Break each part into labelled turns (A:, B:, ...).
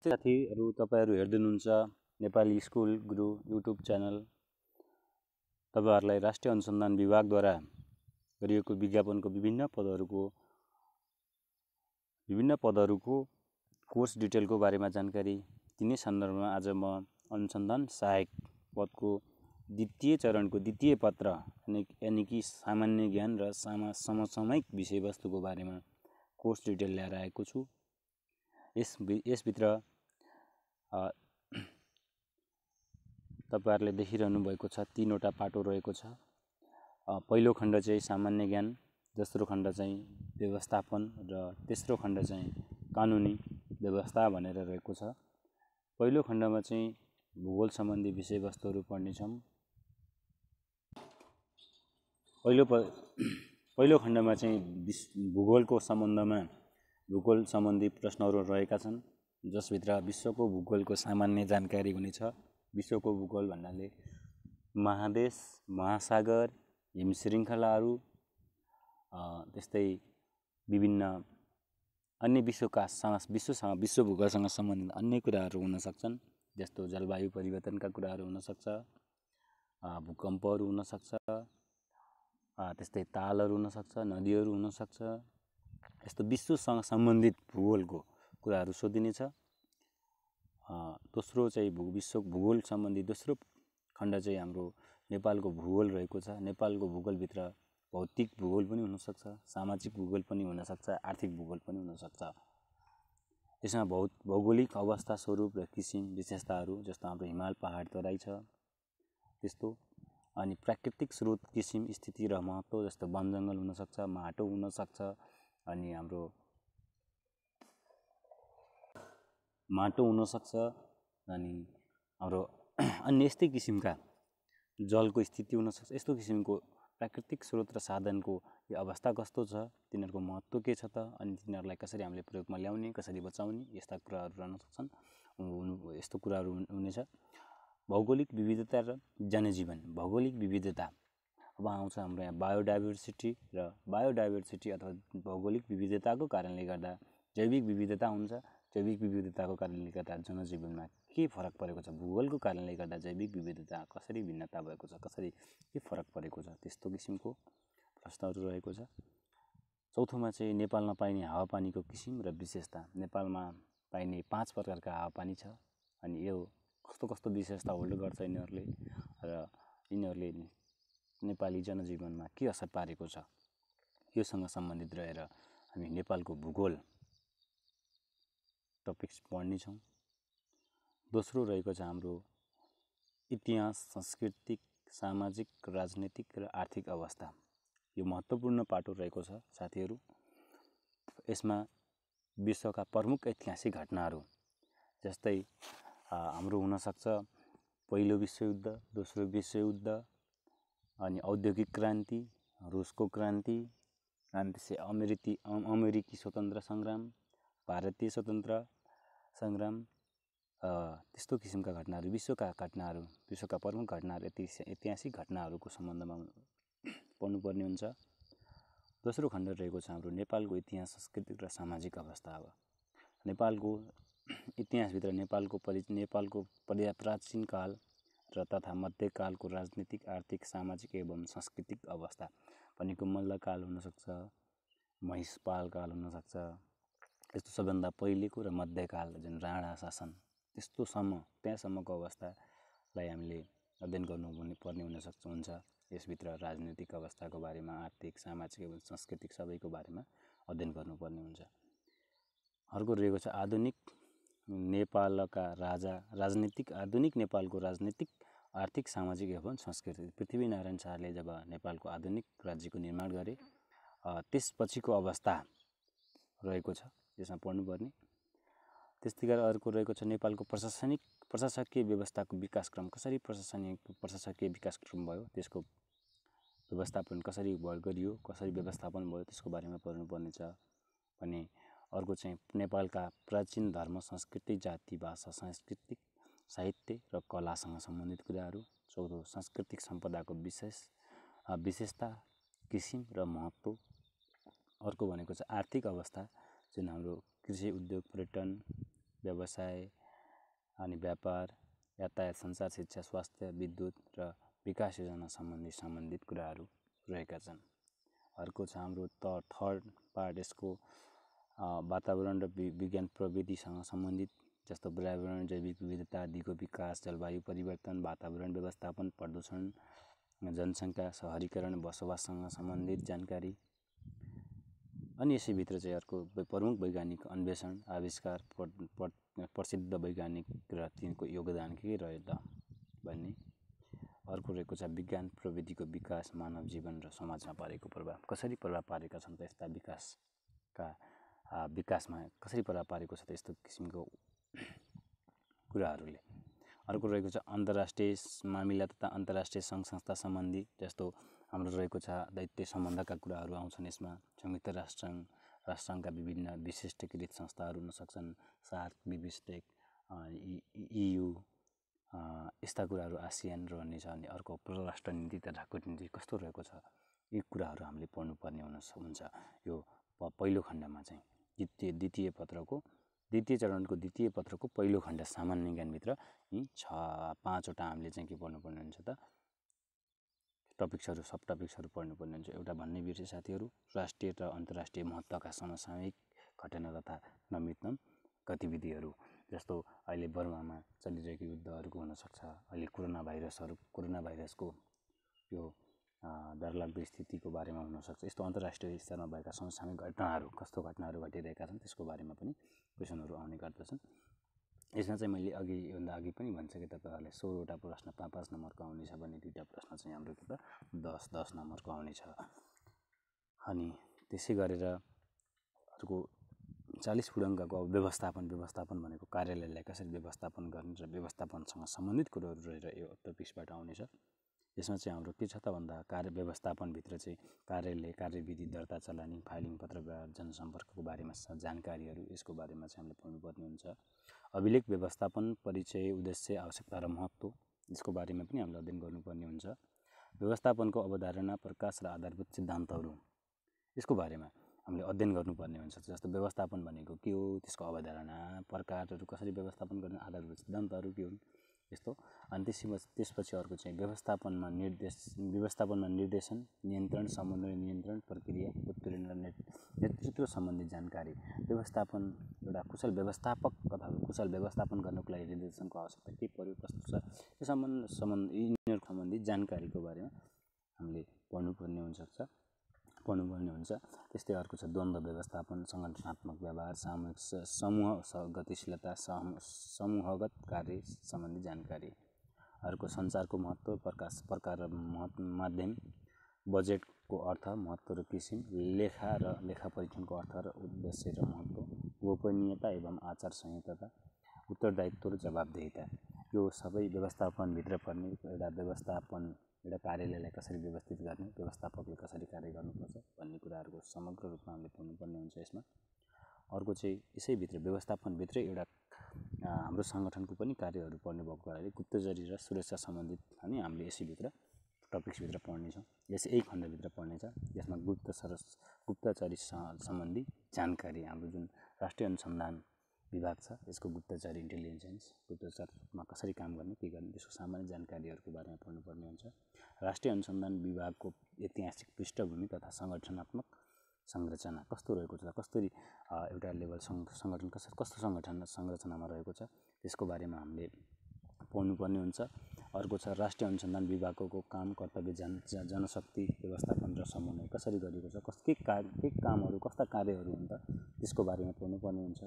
A: साथीहरू तपाईहरु हेर्दै हुनुहुन्छ नेपाली स्कुल गुरु युट्युब च्यानल। तपाईहरुलाई राष्ट्रिय अनुसन्धान विभागद्वारा गरिएको विज्ञापनको विभिन्न पदहरूको कोर्स डिटेलको बारेमा जानकारी दिने सन्दर्भमा आज म अनुसन्धान सहायक पदको द्वितीय चरणको द्वितीय पत्र यानी कि सामान्य ज्ञान र समसामयिक विषयवस्तुको बारेमा कोर्स डिटेल ल्याएर आएको छु। यसभित्र तपाईहरुले देखिरहनु भएको छ 3 वटा पाटो रहेको छ। पहिलो खण्ड चाहिँ सामान्य ज्ञान, दोस्रो खण्ड चाहिँ व्यवस्थापन र तेस्रो खण्ड चाहिँ कानुनी व्यवस्था भनेर रहेको छ। पहिलो खण्डमा चाहिँ भूगोल सम्बन्धी विषयवस्तुहरू पढ्ने छौं। पहिलो खण्डमा चाहिँ भूगोलको सम्बन्धमा भूगोल सम्बन्धी प्रश्नहरू रहेका छन्, जसभित्र विश्वको भूगोलको सामान्य जानकारी हुनेछ। विश्वको भूगोल भन्नाले महादेश, महासागर, हिमश्रृङ्खलाहरू, त्यस्तै विभिन्न अन्य विश्व भूगोलसँग सम्बन्धित अन्य कुराहरू हुन सक्छन्, जस्तो जलवायु परिवर्तनका कुराहरू हुन सक्छ, भूकम्पहरू हुन सक्छ, त्यस्तै तालहरू हुन सक्छ, नदीहरू हुन सक्छ। यस्तो विश्वसँग सम्बन्धित भूगोलको कुराहरू सोधिनेछ। दोस्रो चाहिँ विश्व भूगोल सम्बन्धी दोस्रो खण्ड चाहिँ हाम्रो नेपालको भूगोल रहेको छ। नेपालको भूगोलभित्र भौतिक भूगोल पनि हुन सक्छ, सामाजिक भूगोल पनि हुन सक्छ, आर्थिक भूगोल पनि हुन सक्छ। यसमा भौगोलिक अवस्था, स्वरूप र किसिम विशेषताहरू जस्तो हाम्रो हिमाल पहाड तराई छ त्यस्तो, अनि प्राकृतिक स्रोत, किसिम, स्थिति र महत्त्व जस्तो वनजङ्गल हुन सक्छ, माटो हुन सक्छ, अनि हाम्रो माटो हुन सक्छ, अनि हाम्रो अन्य यस्तै किसिमका जलको स्थिति हुन सक्छ। यस्तो किसिमको प्राकृतिक स्रोत र साधनको यो अवस्था कस्तो छ, तिनीहरूको महत्त्व के छ त, अनि तिनीहरूलाई कसरी हामीले प्रयोगमा ल्याउने, कसरी बचाउने, यस्ता कुराहरू रहन सक्छन्। यस्तो कुराहरू हुनेछ। भौगोलिक विविधता र जनजीवन। भौगोलिक विविधता अब आउँछ हाम्रो यहाँ बायोडाइभर्सिटी अथवा भौगोलिक विविधताको कारणले गर्दा जैविक विविधता हुन्छ। जैविक विविधताको कारणले गर्दा जनजीवनमा के फरक परेको छ, भूगोलको कारणले गर्दा जैविक विविधता कसरी भिन्नता भएको छ, कसरी के फरक परेको छ, त्यस्तो किसिमको प्रश्नहरू रहेको छ। चौथोमा चाहिँ नेपालमा पाइने हावापानीको किसिम र विशेषता। नेपालमा पाइने 5 प्रकारका हावापानी छ, अनि यो कस्तो कस्तो विशेषता होल्ड गर्छ यिनीहरूले, र यिनीहरूले नेपाली जनजीवनमा के असर पारेको छ, योसँग सम्बन्धित रहेर हामी नेपालको भूगोल टपिक्स पढ्नेछौँ। दोस्रो रहेको छ हाम्रो इतिहास, सांस्कृतिक, सामाजिक, राजनीतिक र आर्थिक अवस्था। यो महत्त्वपूर्ण पाटो रहेको छ साथीहरू। यसमा विश्वका प्रमुख ऐतिहासिक घटनाहरू जस्तै हाम्रो हुन सक्छ पहिलो विश्वयुद्ध, दोस्रो विश्वयुद्ध, अनि औद्योगिक क्रान्ति, रुसको क्रान्ति, अनि त्यसै अमेरिकी स्वतन्त्र सङ्ग्राम, भारतीय स्वतन्त्र सङ्ग्राम, त्यस्तो किसिमका घटनाहरू, विश्वका प्रमुख घटनाहरू, ऐतिहासिक घटनाहरूको सम्बन्धमा पढ्नुपर्ने हुन्छ। दोस्रो खण्ड रहेको छ हाम्रो नेपालको इतिहास, सांस्कृतिक र सामाजिक अवस्था। अब नेपालको इतिहासभित्र नेपालको प्राचीन काल र तथा मध्यकालको राजनीतिक, आर्थिक, सामाजिक एवं सांस्कृतिक अवस्था भनेको मल्लकाल हुन सक्छ, महिषपाल काल हुन सक्छ, यस्तो सबभन्दा पहिलेको, र मध्यकाल जुन राणा शासन त्यहाँसम्मको अवस्थालाई हामीले अध्ययन गर्नुपर्ने हुन्छ। यसभित्र राजनीतिक अवस्थाको बारेमा, आर्थिक, सामाजिक एवं सांस्कृतिक सबैको बारेमा अध्ययन गर्नुपर्ने हुन्छ। अर्को रहेको छ आधुनिक नेपालको राजनीतिक, आर्थिक, सामाजिक एवं सांस्कृतिक। पृथ्वीनारायण शाहले जब नेपालको आधुनिक राज्यको निर्माण गरे, त्यसपछिको अवस्था रहेको छ, यसमा पढ्नुपर्ने। त्यस्तै गरेर अर्को रहेको छ नेपालको प्रशासकीय व्यवस्थाको विकासक्रम। कसरी प्रशासकीय विकासक्रम भयो, त्यसको व्यवस्थापन कसरी गरियो, कसरी व्यवस्थापन भयो, त्यसको बारेमा पढ्नुपर्ने छ भने। अर्को चाहिँ नेपालका प्राचीन धर्म, संस्कृति, जाति, भाषा, सांस्कृतिक, साहित्य र कलासँग सम्बन्धित कुराहरू। चौथो सांस्कृतिक सम्पदाको विशेषता, किसिम र महत्त्व। अर्को भनेको चाहिँ आर्थिक अवस्था, जुन हाम्रो कृषि, उद्योग, पर्यटन, व्यवसाय अनि व्यापार, यातायात, सञ्चार, शिक्षा, स्वास्थ्य, विद्युत र विकास योजना सम्बन्धित कुराहरू रहेका छन्। अर्को छ हाम्रो थर्ड पार्ट यसको वातावरण र विज्ञान प्रविधिसँग सम्बन्धित, जस्तो पर्यावरण, जैविक विविधता आदिको विकास, जलवायु परिवर्तन, वातावरण व्यवस्थापन, प्रदूषण, जनसङ्ख्या, शहरीकरण, बसोबाससँग सम्बन्धित जानकारी। अनि यसैभित्र चाहिँ अर्को प्रमुख वैज्ञानिक अन्वेषण, आविष्कार, प्रसिद्ध वैज्ञानिक र तिनको योगदान के रह्यो त भन्ने। अर्को रहेको छ विज्ञान प्रविधिको विकास, मानव जीवन र समाजमा पारेको प्रभाव। कसरी प्रभाव पारेका छन् त यस्ता विकासमा कसरी प्रभाव पारेको छ त यस्तो किसिमको कुराहरूले। अर्को रहेको छ अन्तर्राष्ट्रिय मामिला तथा अन्तर्राष्ट्रिय सङ्घ संस्था सम्बन्धी, जस्तो हाम्रो रहेको छ दैत्य सम्बन्धका कुराहरू आउँछन् यसमा। संयुक्त राष्ट्रसङ्घका विभिन्न विशिष्टीकृत संस्थाहरू हुन सक्छन्, सार्क, बिमस्टेक, EU, यस्ता कुराहरू, आसियान रहने छ। अनि अर्को परराष्ट्र नीति तथा कूटनीति कस्तो रहेको छ, यी कुराहरू हामीले पढ्नुपर्ने हुन्छ। यो पहिलो खण्डमा चाहिँ द्वितीय चरणको द्वितीय पत्रको पहिलो खण्ड सामान्य ज्ञानभित्र यी 5वटा हामीले चाहिँ के पढ्नुपर्ने हुन्छ त सब टपिक्सहरू पढ्नुपर्ने हुन्छ। एउटा भन्ने बिर्से साथीहरू, राष्ट्रिय र अन्तर्राष्ट्रिय महत्त्वका समसामयिक घटना तथा नवीनतम गतिविधिहरू, जस्तो अहिले बर्मामा चलिरहेको युद्धहरूको हुनसक्छ, अहिले कोरोना भाइरसको यो डरलाग्दो स्थितिको बारेमा हुनसक्छ। यस्तो अन्तर्राष्ट्रिय स्तरमा भएका समसामयिक घटनाहरू, कस्तो घटनाहरू घटिरहेका छन् त्यसको बारेमा पनि क्वेसनहरू आउने गर्दछन्। यसमा चाहिँ मैले योभन्दा अघि पनि भनिसकेँ तपाईँहरूलाई 16वटा प्रश्न 5-5 नम्बरको आउनेछ भने 2टा प्रश्न चाहिँ हाम्रो के त 10-10 नम्बरको आउनेछ। अनि त्यसै गरेर अर्को 40 पूर्णाङ्कको व्यवस्थापन भनेको कार्यालयलाई कसरी व्यवस्थापन गर्ने र व्यवस्थापनसँग सम्बन्धित कुरोहरू रहेर यो टपिक्सबाट आउनेछ। यसमा चाहिँ हाम्रो के छ त भन्दा कार्य व्यवस्थापनभित्र चाहिँ कार्यालय, कार्यविधि, दर्ता चलानी, फाइलिङ, पत्र व्यवहार, जनसम्पर्कको बारेमा जानकारीहरू, यसको बारेमा चाहिँ हामीले पढ्नुपर्ने हुन्छ। अभिलेख व्यवस्थापन, परिचय, उद्देश्य, आवश्यकता र महत्त्व, यसको बारेमा पनि हामीले अध्ययन गर्नुपर्ने हुन्छ। व्यवस्थापनको अवधारणा, प्रकाश र आधारभूत सिद्धान्तहरू, यसको बारेमा हामीले अध्ययन गर्नुपर्ने हुन्छ। जस्तो व्यवस्थापन भनेको के हो, त्यसको अवधारणा, प्रकारहरू, कसरी व्यवस्थापन गर्ने, आधारभूत सिद्धान्तहरू के हुन् यस्तो। अनि त्यसपछि अर्को चाहिँ व्यवस्थापनमा निर्देशन, नियन्त्रण, समन्वय, नियन्त्रण, प्रक्रिया, उत्प्रेरण र नेतृत्व सम्बन्धी जानकारी। व्यवस्थापन एउटा कुशल व्यवस्थापक अथवा कुशल व्यवस्थापन गर्नको लागि निर्देशनको आवश्यकता के पर्यो, कस्तो छ, त्यो यिनीहरू सम्बन्धी जानकारीको बारेमा हामीले पढ्नुपर्ने हुन्छ। त्यस्तै अर्को छ द्वन्द्व व्यवस्थापन, सङ्गठनात्मक व्यवहार, समूह गतिशीलता, समूहगत कार्य सम्बन्धी जानकारी। अर्को सञ्चारको महत्त्व, प्रकार र माध्यम, बजेटको अर्थ, महत्त्व र किसिम, लेखा र लेखा परीक्षणको अर्थ र उद्देश्य र महत्त्व, गोपनीयता एवं आचार संहिता, उत्तरदायित्व र जवाबदेहिता। यो सबै व्यवस्थापनभित्र पर्ने एउटा कार्यालयलाई कसरी व्यवस्थित गर्ने, व्यवस्थापकले कसरी कार्य गर्नुपर्छ भन्ने कुराहरूको समग्र रूपमा हामीले पढ्नुपर्ने हुन्छ यसमा। अर्को चाहिँ यसैभित्र व्यवस्थापनभित्रै एउटा हाम्रो सङ्गठनको पनि कार्यहरू पढ्ने भएको कारणले गुप्तचरी र सुरक्षा सम्बन्धित अनि हामीले यसैभित्र टपिक्सभित्र पढ्नेछौँ। यही खण्डभित्र पढ्नेछ। यसमा गुप्तचरी सम्बन्धी जानकारी, हाम्रो जुन राष्ट्रिय अनुसन्धान विभाग छ यसको गुप्तचर इन्टेलिजेन्स, गुप्तचरमा कसरी काम गर्ने के गर्ने त्यसको सामान्य जानकारीहरूको बारेमा पढ्नुपर्ने हुन्छ। राष्ट्रिय अनुसन्धान विभागको ऐतिहासिक पृष्ठभूमि तथा सङ्गठनात्मक संरचना कस्तो रहेको छ, कसरी एउटा लेभल सङ्गठन कस्तो संरचनामा रहेको छ त्यसको बारेमा हामीले पढ्नुपर्ने हुन्छ। अर्को छ राष्ट्रिय अनुसन्धान विभागको काम, कर्तव्य, जनशक्ति व्यवस्थापन र समन्वय कसरी गरिएको छ, के कामहरू, कस्ता कार्यहरू हुन् त त्यसको बारेमा पढ्नुपर्ने हुन्छ।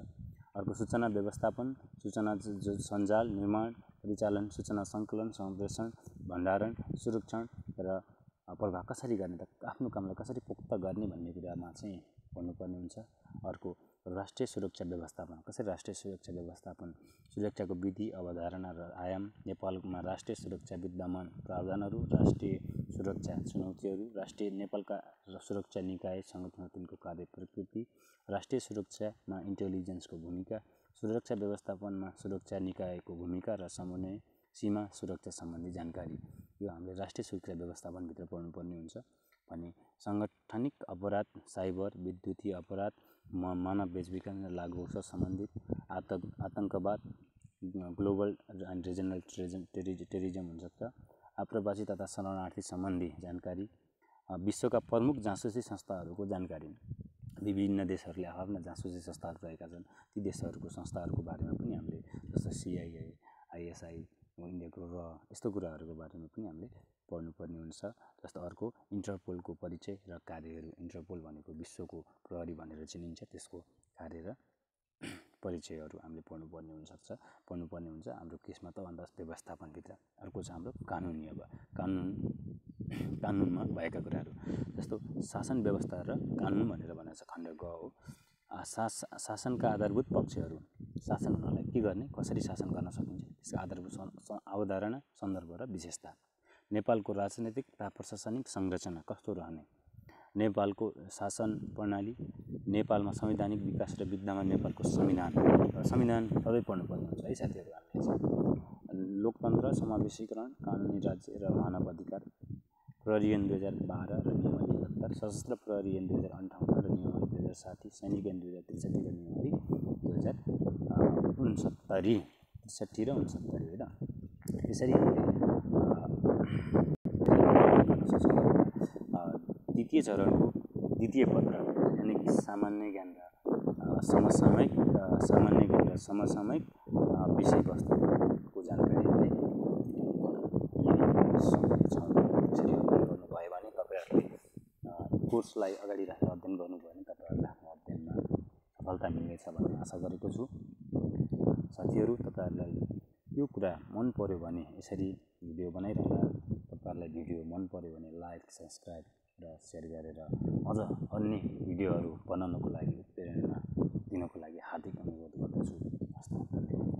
A: अर्को सूचना व्यवस्थापन, सूचना सञ्जाल, निर्माण, परिचालन, सूचना सङ्कलन, सम्प्रेषण, भण्डारण, सुरक्षण र प्रभाव कसरी गर्ने त, आफ्नो कामलाई कसरी पोख्त गर्ने भन्ने कुरामा चाहिँ पढ्नुपर्ने हुन्छ। अर्को राष्ट्रिय सुरक्षा व्यवस्थापन, कसरी राष्ट्रिय सुरक्षा व्यवस्थापन, सुरक्षाको विधि, अवधारणा र आयाम, नेपालमा राष्ट्रिय सुरक्षा विद्यमान प्रावधानहरू, राष्ट्रिय सुरक्षा चुनौतीहरू, नेपालका सुरक्षा निकाय सङ्गठन तिनको कार्य प्रकृति, राष्ट्रिय सुरक्षामा इन्टेलिजेन्सको भूमिका, सुरक्षा व्यवस्थापनमा सुरक्षा निकायको भूमिका र समन्वय, सीमा सुरक्षा सम्बन्धी जानकारी। यो हामीले राष्ट्रिय सुरक्षा व्यवस्थापनभित्र पढ्नुपर्ने हुन्छ। भने साङ्गठनिक अपराध, साइबर, विद्युतीय अपराध, मानव बेचबिखन र लागु औषध सम्बन्धित आतंकवाद, ग्लोबल एन्ड रिजनल टेरिजम हुन सक्छ, आप्रवासी तथा शरणार्थी सम्बन्धी जानकारी, विश्वका प्रमुख जासुसी संस्थाहरूको जानकारी। विभिन्न देशहरूले आफ्ना जासुसी संस्थाहरू रहेका छन्, ती देशहरूको संस्थाहरूको बारेमा पनि हामीले जस्तो CIA, ISI, इन्डियाको र यस्तो कुराहरूको बारेमा पनि हामीले पढ्नुपर्ने हुन्छ। जस्तो अर्को इन्टरपोलको परिचय र कार्यहरू। इन्टरपोल भनेको विश्वको प्रहरी भनेर चिनिन्छ, त्यसको कार्य र परिचयहरू हामीले पढ्नुपर्ने हुन्छ हाम्रो केसमा त अन्त व्यवस्थापनभित्र। अर्को छ हाम्रो कानुनी। अब कानुनमा भएका कुराहरू जस्तो शासन व्यवस्था र कानुन भनेर भनेको छ खण्ड ग हो। शासनका आधारभूत पक्षहरू, शासन हुनलाई के गर्ने, कसरी शासन गर्न सकिन्छ, त्यसका आधारभूत अवधारणा, सन्दर्भ र विशेषता। नेपालको राजनैतिक तथा प्रशासनिक संरचना कस्तो रहने, नेपालको शासन प्रणाली, नेपालमा संवैधानिक विकास र विद्यमान नेपालको संविधान सबै पढ्नुपर्ने हुन्छ है साथीहरू। हामीले लोकतन्त्र, समावेशीकरण, कानुनी राज्य र मानव अधिकार, प्रहरी ऐन 2012 र नियमावली 71, सशस्त्र प्रहरी ऐन 2058 र नियमावली 2060, सैनिक ऐन 2063 र नियमावली 2069, 63 र 69 होइन। त्यसरी द्वितीय चरणको द्वितीय पत्र यानि कि सामान्य ज्ञान र समसामयिक विषयवस्तुको जानकारी नै त्यसरी अध्ययन गर्नुभयो भने तपाईँहरूले कोर्सलाई अगाडि राखेर अध्ययन गर्नुभयो भने तपाईँहरूलाई आफ्नो अध्ययनमा सफलता मिल्नेछ भन्ने आशा गरेको छु। साथीहरू, तपाईँहरूलाई यो कुरा मन पर्यो भने यसरी भिडियो बनाइरहँदा तपाईँहरूलाई भिडियो मन पर्यो भने लाइक, सब्सक्राइब र सेयर गरेर अझ अन्य भिडियोहरू बनाउनको लागि प्रेरणा दिनको लागि हार्दिक अनुरोध गर्दछु। हस्त, धन्यवाद।